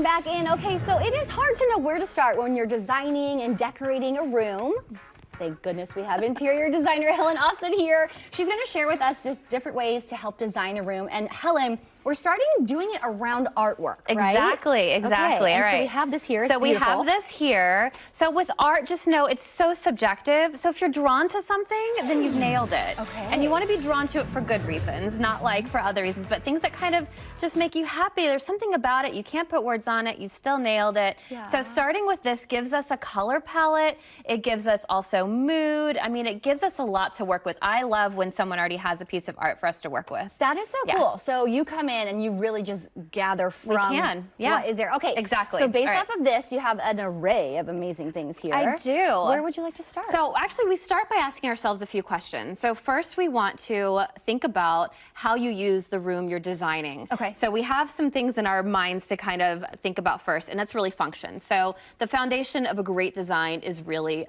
Back in. Okay, so it is hard to know where to start when you're designing and decorating a room. Thank goodness we have interior designer Helen Austen here. She's going to share with us different ways to help design a room. And Helen, we're starting doing it around artwork, right? Exactly. Okay, All right. so we have this here. So we have this here. So with art, just know it's so subjective. So if you're drawn to something, then you've nailed it. Okay. And you want to be drawn to it for good reasons, not like for other reasons, but things that kind of just make you happy. There's something about it. You can't put words on it. You've still nailed it. Yeah. So starting with this gives us a color palette. It gives us also mood. I mean, it gives us a lot to work with. I love when someone already has a piece of art for us to work with. That is so cool. So you come in and you really just gather from what is there. Okay, exactly. So based off of this, you have an array of amazing things here. I do. Where would you like to start? So actually, we start by asking ourselves a few questions. So first, we want to think about how you use the room you're designing. Okay. So we have some things in our minds to kind of think about first, and that's really function. So the foundation of a great design is really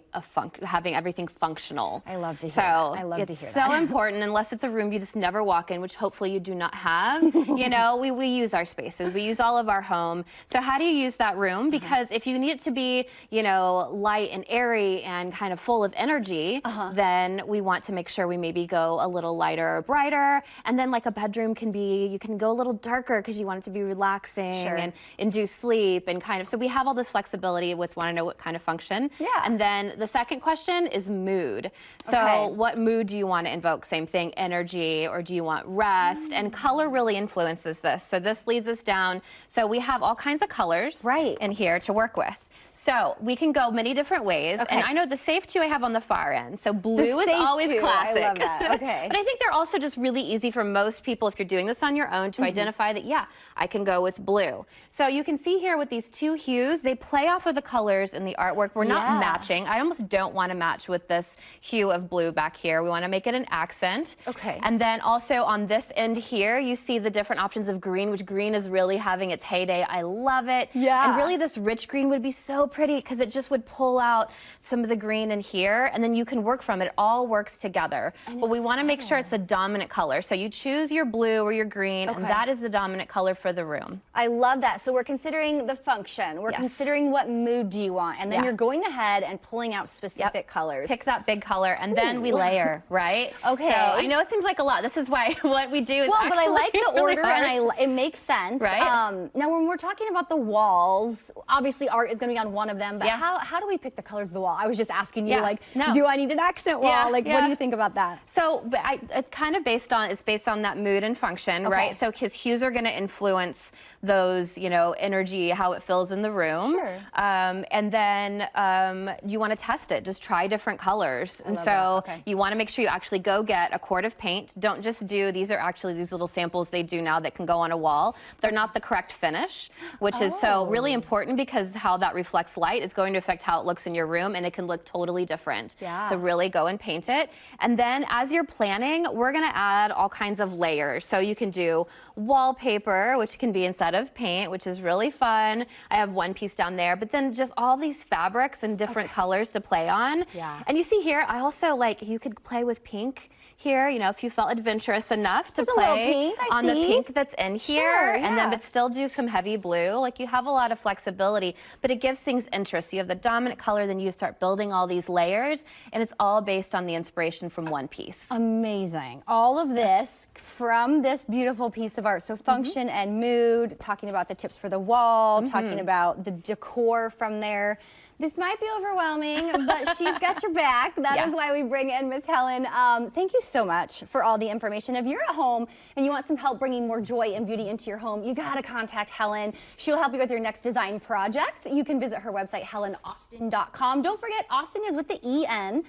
having everything functional. I love to hear so that. I love to hear it's that. so important, unless it's a room you just never walk in, which hopefully you do not have. You know, we use our spaces. We use all of our home. So how do you use that room? Because if you need it to be, you know, light and airy and kind of full of energy, then we want to make sure we maybe go a little lighter or brighter. And then like a bedroom can be, you can go a little darker because you want it to be relaxing and induce sleep and kind of, so we have all this flexibility with want to know what kind of function. Yeah. And then the second question is mood. So what mood do you want to invoke? Same thing, energy, or do you want rest? And color really influences this. So this leads us down. So we have all kinds of colors in here to work with. So we can go many different ways. And I know the safe two I have on the far end. So blue is always classic. I love that. Okay. But I think they're also just really easy for most people if you're doing this on your own to identify that, yeah, I can go with blue. So you can see here with these two hues, they play off of the colors in the artwork. We're not matching. I almost don't want to match with this hue of blue back here. We want to make it an accent. Okay. And then also on this end here, you see the different options of green, which green is really having its heyday. I love it. Yeah. And really this rich green would be so pretty because it just would pull out some of the green in here, and then you can work from it. It all works together. But we want to make sure it's a dominant color. So you choose your blue or your green, and that is the dominant color for the room. I love that. So we're considering the function. We're considering what mood do you want, and then you're going ahead and pulling out specific colors. Pick that big color, and then we layer, right? Okay. So I know it seems like a lot. This is why what we do is but I like the really order, hard. and it makes sense. Right. Now, when we're talking about the walls, obviously art is going to be on one of them, but how do we pick the colors of the wall? I was just asking you, like, do I need an accent wall? Like, what do you think about that? So, but it's kind of based on that mood and function, right? So, because hues are going to influence those, you know, energy, how it feels in the room. Sure. And then you want to test it. Just try different colors. And so you want to make sure you actually go get a quart of paint. Don't just do, these are actually these little samples they do now that can go on a wall. They're not the correct finish, which is so really important because how that reflects light is going to affect how it looks in your room, and it can look totally different. So really go and paint it. And then as you're planning, we're going to add all kinds of layers. So you can do wallpaper, which can be instead of paint, which is really fun. I have one piece down there, but then just all these fabrics and different colors to play on. And you see here, I also like, you could play with pink here, you know, if you felt adventurous enough to play on the pink that's in here, and then but still do some heavy blue. Like, you have a lot of flexibility, but it gives things interest. You have the dominant color, then you start building all these layers, and it's all based on the inspiration from one piece. Amazing. All of this from this beautiful piece of art. So function and mood, talking about the tips for the wall, talking about the decor from there. This might be overwhelming, but she's got your back. That is why we bring in Miss Helen. Thank you so much for all the information. If you're at home and you want some help bringing more joy and beauty into your home, you gotta contact Helen. She'll help you with your next design project. You can visit her website, helenausten.com. Don't forget, Austen is with the E-N.